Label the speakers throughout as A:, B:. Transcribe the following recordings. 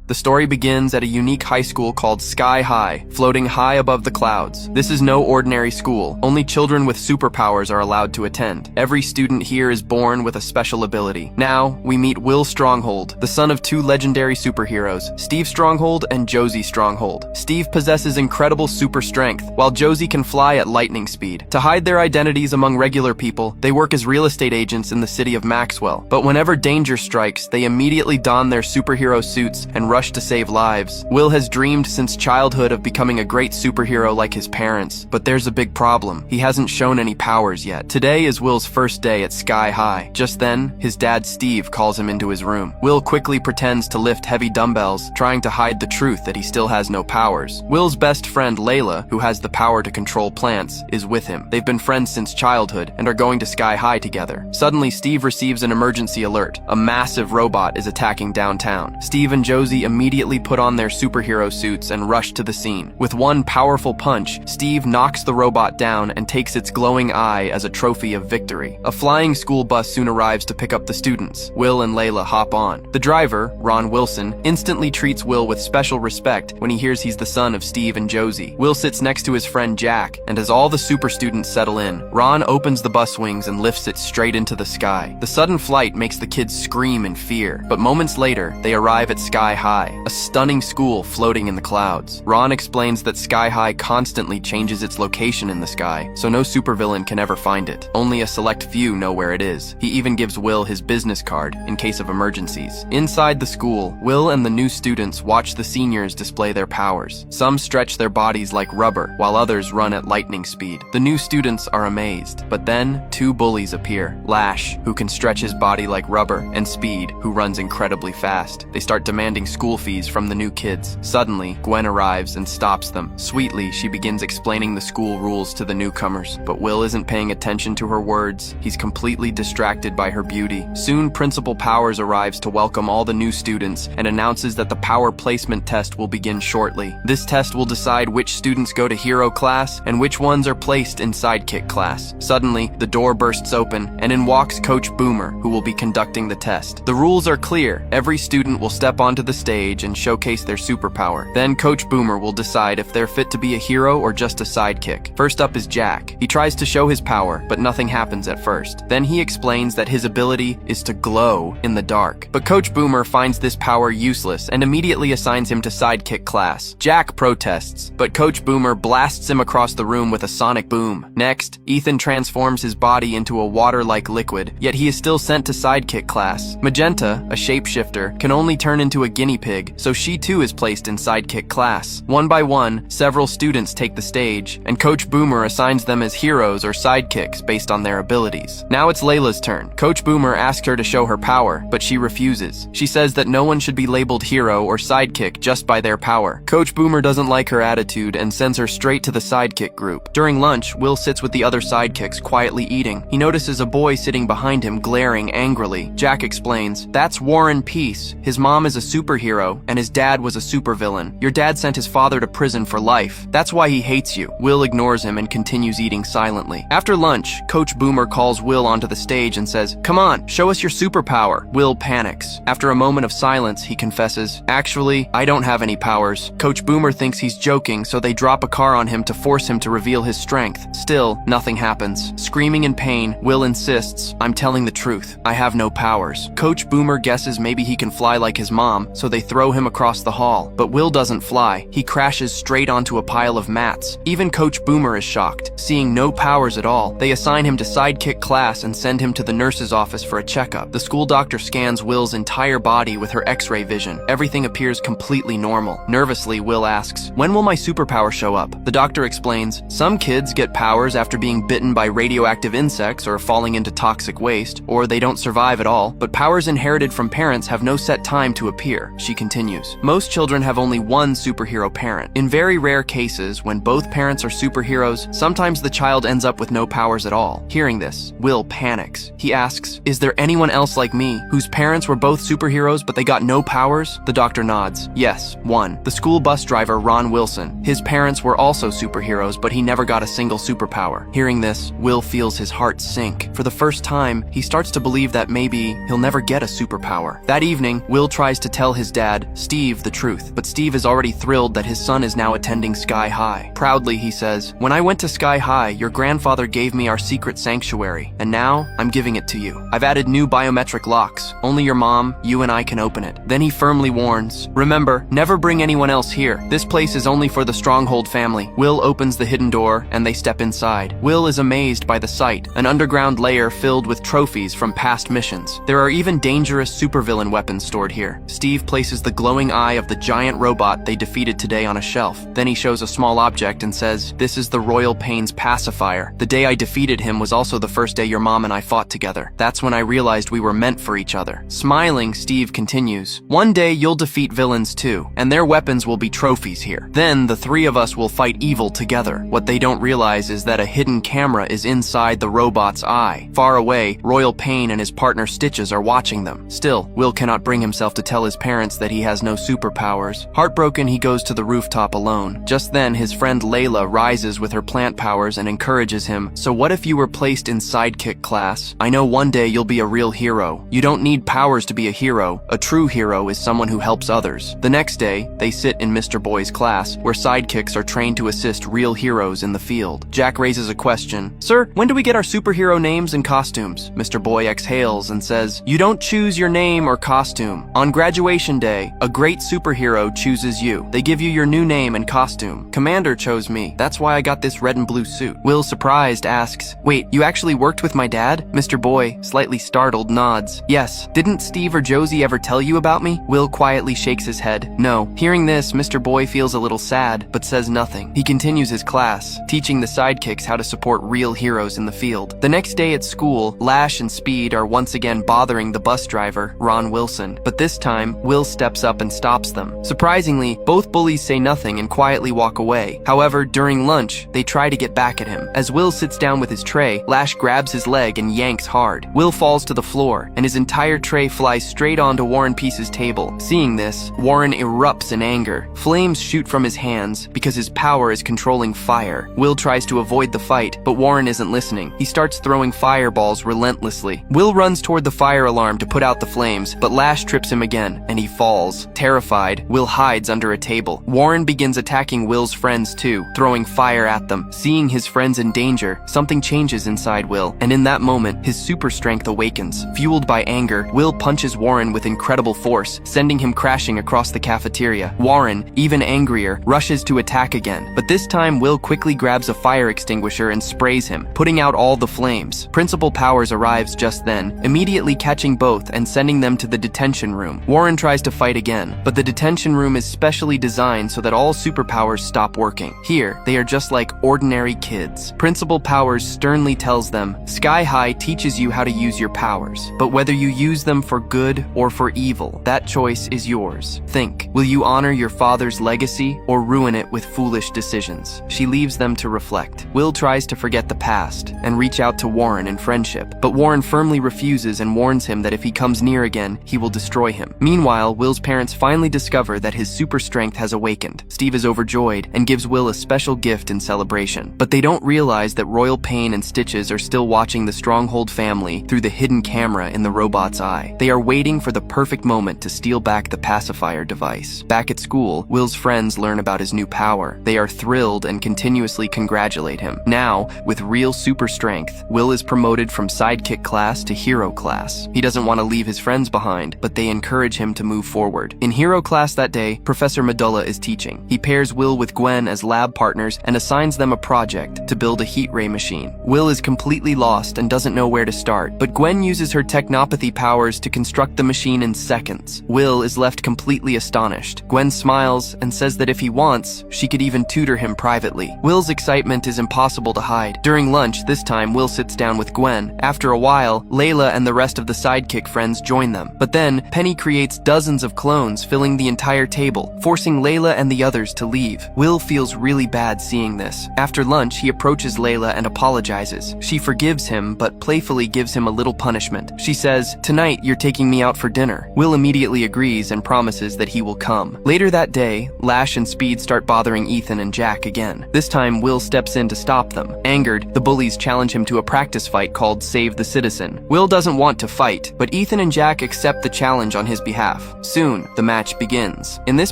A: The story begins at a unique high school called Sky High, floating high above the clouds. This is no ordinary school. Only children with superpowers are allowed to attend. Every student here is born with a special ability. Now, we meet Will Stronghold, the son of two legendary superheroes, Steve Stronghold and Josie Stronghold. Steve possesses incredible super strength, while Josie can fly at lightning speed. To hide their identities among regular people, they work as real estate agents in the city of Maxwell. But whenever danger strikes, they immediately don their superhero suits and rush to save lives. Will has dreamed since childhood of becoming a great superhero like his parents, but there's a big problem. He hasn't shown any powers yet. Today is Will's first day at Sky High. Just then, his dad Steve calls him into his room. Will quickly pretends to lift heavy dumbbells, trying to hide the truth that he still has no powers. Will's best friend Layla, who has the power to control plants, is with him. They've been friends since childhood and are going to Sky High together. Suddenly, Steve receives an emergency alert. A massive robot is attacking downtown. Steve and Josie immediately put on their superhero suits and rush to the scene. With one powerful punch, Steve knocks the robot down and takes its glowing eye as a trophy of victory. A flying school bus soon arrives to pick up the students. Will and Layla hop on. The driver, Ron Wilson, instantly treats Will with special respect when he hears he's the son of Steve and Josie. Will sits next to his friend Jack, and as all the super students settle in, Ron opens the bus wings and lifts it straight into the sky. The sudden flight makes the kids scream in fear, but moments later, they arrive at Sky High, a stunning school floating in the clouds. Ron explains that Sky High constantly changes its location in the sky, so no supervillain can ever find it. Only a select few know where it is. He even gives Will his business card in case of emergencies. Inside the school, Will and the new students watch the seniors display their powers. Some stretch their bodies like rubber, while others run at lightning speed. The new students are amazed, but then two bullies appear. Lash, who can stretch his body like rubber, and Speed, who runs incredibly fast. They start demanding school fees from the new kids. Suddenly, Gwen arrives and stops them. Sweetly, she begins explaining the school rules to the newcomers, but Will isn't paying attention to her words. He's completely distracted by her beauty. Soon, Principal Powers arrives to welcome all the new students and announces that the power placement test will begin shortly. This test will decide which students go to hero class and which ones are placed in sidekick class. Suddenly, the door bursts open, and in walks Coach Boomer, who will be conducting the test. The rules are clear. Every student will step onto the stage and showcase their superpower. Then Coach Boomer will decide if they're fit to be a hero or just a sidekick. First up is Jack. He tries to show his power, but nothing happens at first. Then he explains that his ability is to glow in the dark. But Coach Boomer finds this power useless and immediately assigns him to sidekick class. Jack protests, but Coach Boomer blasts him across the room with a sonic boom. Next, Ethan transforms his body into a water-like liquid, yet he is still sent to sidekick class. Magenta, a shapeshifter, can only turn into a guinea pig, so she too is placed in sidekick class. One by one, several students take the stage, and Coach Boomer assigns them as heroes or sidekicks based on their abilities. Now it's Layla's turn. Coach Boomer asks her to show her power, but she refuses. She says that no one should be labeled hero or sidekick just by their power. Coach Boomer doesn't like her attitude and sends her straight to the sidekick group. During lunch, Will sits with the other sidekicks quietly eating. He notices a boy sitting behind him glaring angrily. Jack explains, "That's Warren Peace. His mom is a superhero, and his dad was a supervillain. Your dad sent his father to prison for life. That's why he hates you." Will ignores him and continues eating silently. After lunch, Coach Boomer calls Will onto the stage and says, "Come on, show us your superpower." Will panics. After a moment of silence, he confesses, "Actually, I don't have any powers." Coach Boomer thinks he's joking, so they drop a car on him to force him to reveal his strength. Still, nothing happens. Screaming in pain, Will insists, "I'm telling the truth. I have no powers." Coach Boomer guesses maybe he can fly like his mom, so they throw him across the hall. But Will doesn't fly. He crashes straight onto a pile of mats. Even Coach Boomer is shocked. Seeing no powers at all, they assign him to sidekick class and send him to the nurse's office for a checkup. The school doctor scans Will's entire body with her X-ray vision. Everything appears completely normal. Nervously, Will asks, "When will my superpower show up?" The doctor explains, "Some kids get powers after being bitten by radioactive insects or falling into toxic waste, or they don't survive at all, but powers inherited from parents have no set time to appear." She continues, "Most children have only one superhero parent. In very rare cases, when both parents are superheroes, sometimes the child ends up with no powers at all." Hearing this, Will panics. He asks, "Is there anyone else like me, whose parents were both superheroes but they got no powers?" The doctor nods. "Yes, one. The school bus driver, Ron Wilson. His parents were also superheroes, but he never got a single superpower." Hearing this, Will feels his heart sink. For the first time, he starts to believe that maybe he'll never get a superpower. That evening, Will tries to tell his dad, Steve, the truth. But Steve is already thrilled that his son is now attending Sky High. Proudly, he says, "When I went to Sky High, your grandfather gave me our secret sanctuary, and now I'm giving it to you. I've added new biometric locks. Only your mom, you and I can open it." Then he firmly warns, "Remember, never bring anyone else here. This place is only for the Stronghold family." Will opens the hidden door, and they step inside. Will is amazed by the sight, an underground lair filled with trophies from past missions. There are even dangerous supervillain weapons stored here. Steve places the glowing eye of the giant robot they defeated today on a shelf. Then he shows a small object and says, "This is the Royal Pains pacifier. The day I defeated him was also the first day your mom and I fought together. That's when I realized we were meant for each other." Smiling, Steve continues, "One day you'll defeat villains too, and their weapons will be trophies here. Then the three of us will fight evil together." What they don't realize is that a hidden camera is inside the robot's eye. Far away, Royal Pain and his partner Stitches are watching them. Still, Will cannot bring himself to tell his parents that he has no superpowers. Heartbroken, he goes to the rooftop alone. Just then, his friend Layla rises with her plant powers and encourages him, "So what if you were placed in sidekick class? I know one day you'll be a real hero. You don't need powers to be a hero. A true hero is someone who helps others." The next day, they sit in Mr. Boy's class, where sidekicks are trained to assist real heroes in the field. Jack raises a question. "Sir, when do we get our superhero names and costumes?" Mr. Boy exhales and says, "You don't choose your name or costume. On graduation day, a great superhero chooses you. They give you your new name and costume. Commander chose me. That's why I got this red and blue suit." Will, surprised, asks, "Wait, you actually worked with my dad?" Mr. Boy, slightly startled, nods. "Yes. Didn't Steve or Josie ever tell you about me?" Will quietly shakes his head. "No." Hearing this, Mr. Boy feels a little sad, but says nothing. He continues his class, teaching the sidekicks how to support real heroes in the field. The next day at school, Lash and Speed are once again bothering the bus driver, Ron Wilson. But this time, Will steps up and stops them. Surprisingly, both bullies say nothing and quietly walk away. However, during lunch, they try to get back at him. As Will sits down with his tray, Lash grabs his leg and yanks hard. Will falls to the floor, and his entire tray flies straight onto War and Peace's table. Seeing this, Warren erupts in anger. Flames shoot from his hands because his power is controlling fire. Will tries to avoid the fight, but Warren isn't listening. He starts throwing fireballs relentlessly. Will runs toward the fire alarm to put out the flames, but Lash trips him again, and he falls. Terrified, Will hides under a table. Warren begins attacking Will's friends too, throwing fire at them. Seeing his friends in danger, something changes inside Will, and in that moment, his super strength awakens. Fueled by anger, Will punches Warren with incredible force, sending him crashing across the cafeteria. Warren, even angrier, rushes to attack again, but this time Will quickly grabs a fire extinguisher and sprays him, putting out all the flames. Principal Powers arrives just then, immediately catching both and sending them to the detention room. Warren tries to fight again, but the detention room is specially designed so that all superpowers stop working. Here, they are just like ordinary kids. Principal Powers sternly tells them, "Sky High teaches you how to use your powers, but whether you use them for good or for evil, that choice is yours. Think, will you honor your father's legacy or ruin it with foolish decisions?" She leaves them to reflect. Will tries to forget the past and reach out to Warren in friendship, but Warren firmly refuses and warns him that if he comes near again, he will destroy him. Meanwhile, Will's parents finally discover that his super strength has awakened. Steve is overjoyed and gives Will a special gift in celebration, but they don't realize that Royal Pain and Stitches are still watching the Stronghold family through the hidden camera in the robot's eye. They are waiting for the perfect moment to steal back the pacifier device. Back at school, Will's friends learn about his new power. They are thrilled and continuously congratulate him. Now, with real super strength, Will is promoted from sidekick class to hero class. He doesn't want to leave his friends behind, but they encourage him to move forward. In hero class that day, Professor Medulla is teaching. He pairs Will with Gwen as lab partners and assigns them a project to build a heat ray machine. Will is completely lost and doesn't know where to start, but Gwen uses her technopathy powers to construct the machine in seconds. Will is left completely astonished. Gwen smiles and says that if he wants, she could even tutor him privately. Will's excitement is impossible to hide. During lunch, this time Will sits down with Gwen. After a while, Layla and the rest of the sidekick friends join them. But then, Penny creates dozens of clones filling the entire table, forcing Layla and the others to leave. Will feels really bad seeing this. After lunch, he approaches Layla and apologizes. She forgives him, but playfully gives him a little punishment. She says, "Tonight, you're taking me out for dinner." Will immediately agrees and promises that he will come. Later that day, Lash and Speed start bothering Ethan and Jack again. This time, Will steps in to stop them. Angered, the bullies challenge him to a practice fight called Save the Citizen. Will doesn't want to fight, but Ethan and Jack accept the challenge on his behalf. Soon, the match begins. In this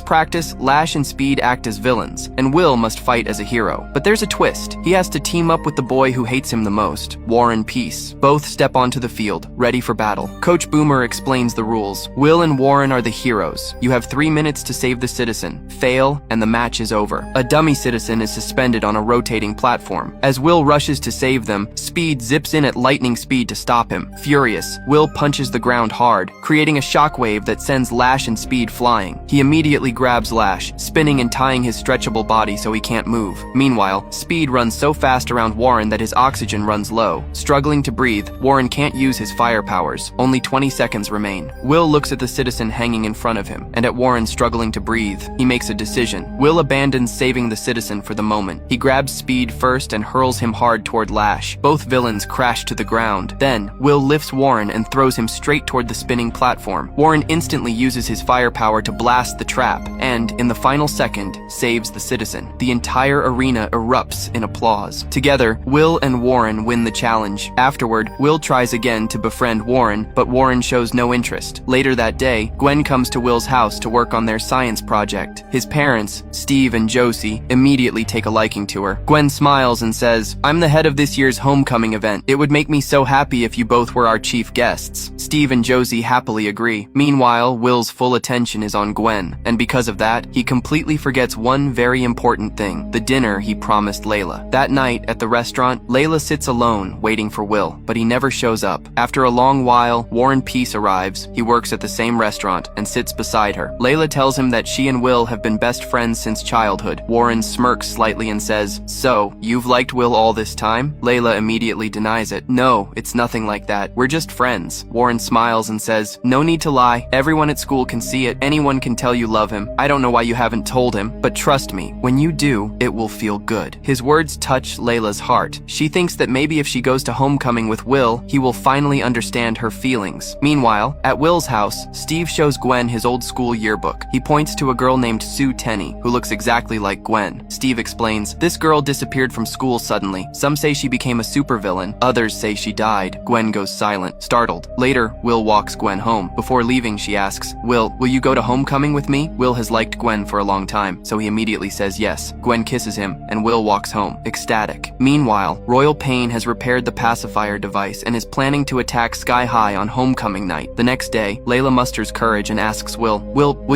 A: practice, Lash and Speed act as villains, and Will must fight as a hero. But there's a twist. He has to team up with the boy who hates him the most, Warren Peace. Both step onto the field, ready for battle. Coach Boomer explains the rules. Will and Warren are the heroes. You have 3 minutes to save the citizen. Fail, and the match is over. A dummy citizen is suspended on a rotating platform. As Will rushes to save them, Speed zips in at lightning speed to stop him. Furious, Will punches the ground hard, creating a shockwave that sends Lash and Speed flying. He immediately grabs Lash, spinning and tying his stretchable body so he can't move. Meanwhile, Speed runs so fast around Warren that his oxygen runs low. Struggling to breathe, Warren can't use his fire powers. Only 20 seconds remain. Will looks at the citizen hanging in front of him, and at Warren struggling to breathe. He makes a decision. Will abandons saving the citizen for the moment. He grabs Speed first and hurls him hard toward Lash. Both villains crash to the ground. Then, Will lifts Warren and throws him straight toward the spinning platform. Warren instantly uses his firepower to blast the trap, and, in the final second, saves the citizen. The entire arena erupts in applause. Together, Will and Warren win the challenge. Afterward, Will tries again to befriend Warren, but Warren shows no interest. Later that day, Gwen comes to Will's house to work on their science project. His parents, Steve and Josie, immediately take a liking to her. Gwen smiles and says, "I'm the head of this year's homecoming event. It would make me so happy if you both were our chief guests." Steve and Josie happily agree. Meanwhile, Will's full attention is on Gwen, and because of that, he completely forgets one very important thing, the dinner he promised Layla. That night, at the restaurant, Layla sits alone, waiting for Will, but he never shows up. After a long while, Warren Peace arrives. He works at the same restaurant and sits beside her. Layla tells him that she and Will have been best friends since childhood. Warren smirks slightly and says, "So, you've liked Will all this time?" Layla immediately denies it. "No, it's nothing like that. We're just friends." Warren smiles and says, "No need to lie. Everyone at school can see it. Anyone can tell you love him. I don't know why you haven't told him, but trust me, when you do, it will feel good." His words touch Layla's heart. She thinks that maybe if she goes to homecoming with Will, he will finally understand her feelings. Meanwhile, at Will's house, Steve shows Gwen his old school yearbook. He points to a girl named Sue Tenney, who looks exactly like Gwen. Steve explains, "This girl disappeared from school suddenly. Some say she became a supervillain. Others say she died." Gwen goes silent, startled. Later, Will walks Gwen home. Before leaving, she asks, will you go to homecoming with me?" Will has liked Gwen for a long time, so he immediately says yes. Gwen kisses him, and Will walks home, ecstatic. Meanwhile, Royal Pain has repaired the pacifier device and is planning to attack Sky High on homecoming night. The next day, Layla musters courage and asks Will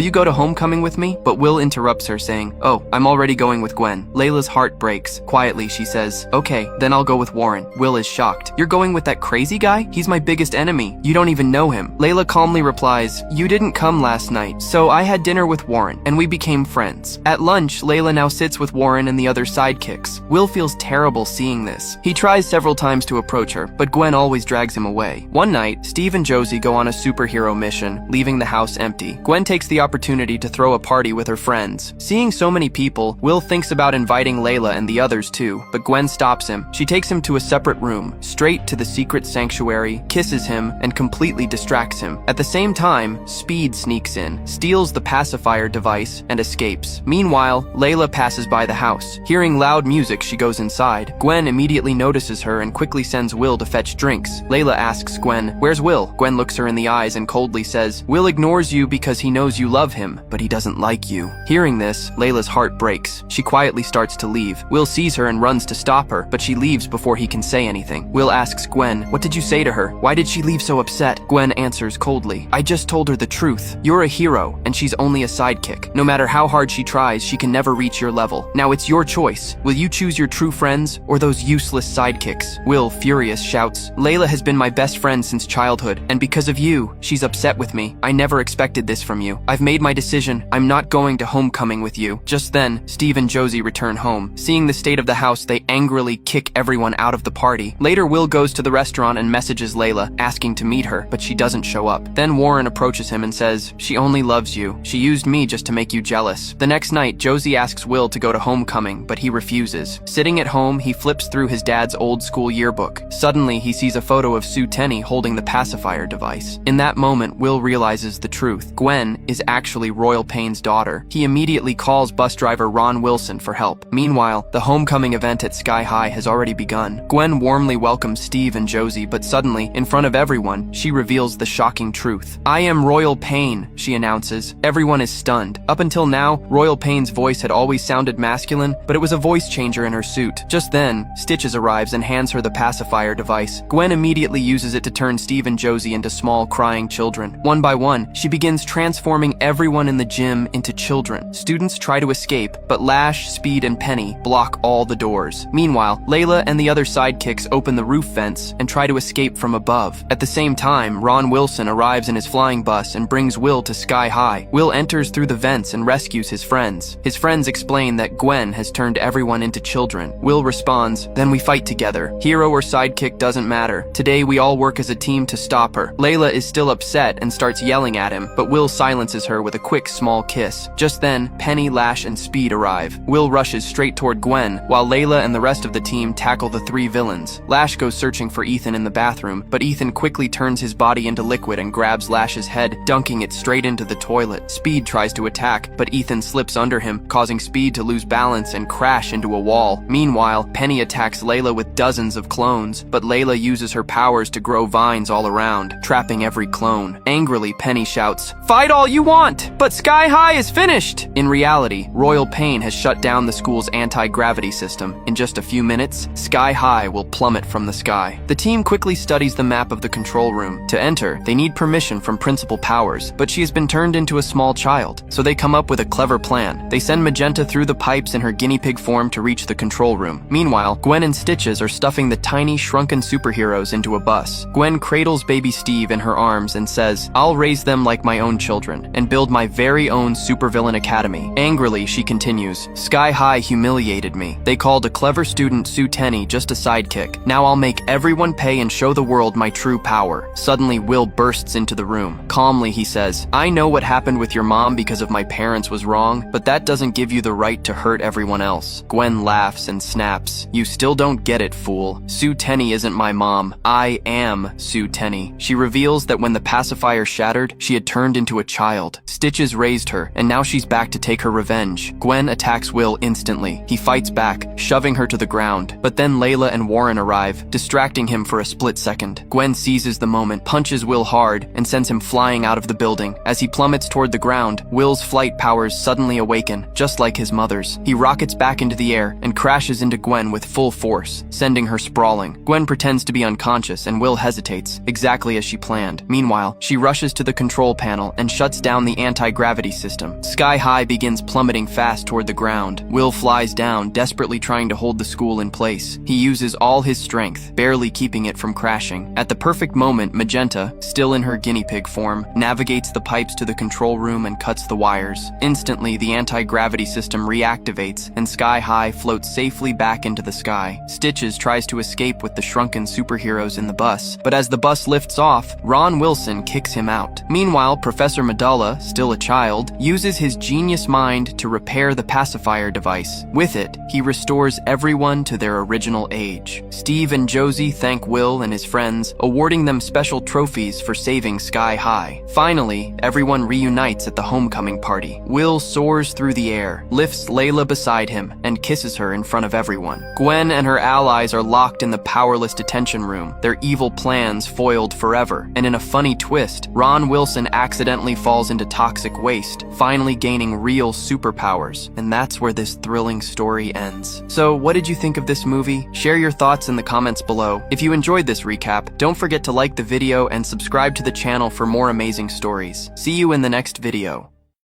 A: you go to homecoming with me? But Will interrupts her, saying, "Oh, I'm already going with Gwen." Layla's heart breaks. Quietly, she says, "Okay, then I'll go with Warren." Will is shocked. "You're going with that crazy guy? He's my biggest enemy. You don't even know him." Layla calmly replies, "You didn't come last night, so I had dinner with Warren, and we became friends." At lunch, Layla now sits with Warren and the other sidekicks. Will feels terrible seeing this. He tries several times to approach her, but Gwen always drags him away. One night, Steve and Josie go on a superhero mission, leaving the house empty. Gwen takes the opportunity to throw a party with her friends. Seeing so many people, Will thinks about inviting Layla and the others too, but Gwen stops him. She takes him to a separate room, straight to the secret sanctuary, kisses him, and completely distracts him. At the same time, Speed sneaks in, steals the pacifier device, and escapes. Meanwhile, Layla passes by the house. Hearing loud music, she goes inside. Gwen immediately notices her and quickly sends Will to fetch drinks. Layla asks Gwen, "Where's Will?" Gwen looks her in the eyes and coldly says, "Will ignores you because he knows you love him, but he doesn't like you." Hearing this, Layla's heart breaks. She quietly starts to leave. Will sees her and runs to stop her, but she leaves before he can say anything. Will asks Gwen, "What did you say to her? Why did she leave so upset?" Gwen answers coldly, "I just told her the truth. You're a hero, and she's only a sidekick. No matter how hard she tries, she can never reach your level. Now it's your choice. Will you choose your true friends, or those useless sidekicks?" Will, furious, shouts, "Layla has been my best friend since childhood, and because of you, she's upset with me. I never expected this from you. I've made my decision. I'm not going to homecoming with you." Just then, Steve and Josie return home. Seeing the state of the house, they angrily kick everyone out of the party. Later, Will goes to the restaurant and messages Layla, asking to meet her, but she doesn't show up. Then Warren approaches him and says, "She only loves you. She used me just to make you jealous." The next night, Josie asks Will to go to homecoming, but he refuses. Sitting at home, he flips through his dad's old school yearbook. Suddenly, he sees a photo of Sue Tenney holding the pacifier device. In that moment, Will realizes the truth. Gwen is actually Royal Pain's daughter. He immediately calls bus driver Ron Wilson for help. Meanwhile, the homecoming event at Sky High has already begun. Gwen warmly welcomes Steve and Josie, but suddenly, in front of everyone, she reveals the shocking truth. "I am Royal Pain," she announces. Everyone is stunned. Up until now, Royal Pain's voice had always sounded masculine, but it was a voice changer in her suit. Just then, Stitches arrives and hands her the pacifier device. Gwen immediately uses it to turn Steve and Josie into small, crying children. One by one, she begins transforming everyone in the gym into children. Students try to escape, but Lash, Speed, and Penny block all the doors. Meanwhile, Layla and the other sidekicks open the roof vents and try to escape from above. At the same time, Ron Wilson arrives in his flying bus and brings Will to Sky High. Will enters through the vents and rescues his friends. His friends explain that Gwen has turned everyone into children. Will responds, "Then we fight together. Hero or sidekick doesn't matter. Today we all work as a team to stop her." Layla is still upset and starts yelling at him, but Will silences her with a quick small kiss. Just then, Penny, Lash, and Speed arrive. Will rushes straight toward Gwen, while Layla and the rest of the team tackle the three villains. Lash goes searching for Ethan in the bathroom, but Ethan quickly turns his body into liquid and grabs Lash's head, dunking it straight into the toilet. Speed tries to attack, but Ethan slips under him, causing Speed to lose balance and crash into a wall. Meanwhile, Penny attacks Layla with dozens of clones, but Layla uses her powers to grow vines all around, trapping every clone. Angrily, Penny shouts, "Fight all you want, but Sky High is finished!" In reality, Royal Pain has shut down the school's anti-gravity system. In just a few minutes, Sky High will plummet from the sky. The team quickly studies the map of the control room. To enter, they need permission from Principal Powers, but she has been turned into a small child, so they come up with a clever plan. They send Magenta through the pipes in her guinea pig form to reach the control room. Meanwhile, Gwen and Stitches are stuffing the tiny, shrunken superheroes into a bus. Gwen cradles baby Steve in her arms and says, "I'll raise them like my own children and build my very own supervillain academy." Angrily, she continues, "Sky High humiliated me. They called a clever student, Sue Tenney, just a sidekick. Now I'll make everyone pay and show the world my true power." Suddenly, Will bursts into the room. Calmly, he says, "I know what happened with your mom because of my parents was wrong, but that doesn't give you the right to hurt everyone else." Gwen laughs and snaps, "You still don't get it, fool. Sue Tenney isn't my mom. I am Sue Tenney." She reveals that when the pacifier shattered, she had turned into a child. Stitches raised her, and now she's back to take her revenge. Gwen attacks Will instantly. He fights back, shoving her to the ground. But then Layla and Warren arrive, distracting him for a split second. Gwen seizes the moment, punches Will hard, and sends him flying out of the building. As he plummets toward the ground, Will's flight powers suddenly awaken, just like his mother's. He rockets back into the air and crashes into Gwen with full force, sending her sprawling. Gwen pretends to be unconscious, and Will hesitates, exactly as she planned. Meanwhile, she rushes to the control panel and shuts down the anti-gravity system. Sky High begins plummeting fast toward the ground. Will flies down, desperately trying to hold the school in place. He uses all his strength, barely keeping it from crashing. At the perfect moment, Magenta, still in her guinea pig form, navigates the pipes to the control room and cuts the wires. Instantly, the anti-gravity system reactivates, and Sky High floats safely back into the sky. Stitches tries to escape with the shrunken superheroes in the bus, but as the bus lifts off, Ron Wilson kicks him out. Meanwhile, Professor Medulla, still a child, uses his genius mind to repair the pacifier device. With it, he restores everyone to their original age. Steve and Josie thank Will and his friends, awarding them special trophies for saving Sky High. Finally, everyone reunites at the homecoming party. Will soars through the air, lifts Layla beside him, and kisses her in front of everyone. Gwen and her allies are locked in the powerless detention room, their evil plans foiled forever. And in a funny twist, Ron Wilson accidentally falls into toxic waste, finally gaining real superpowers. And that's where this thrilling story ends. So, what did you think of this movie? Share your thoughts in the comments below. If you enjoyed this recap, don't forget to like the video and subscribe to the channel for more amazing stories. See you in the next video.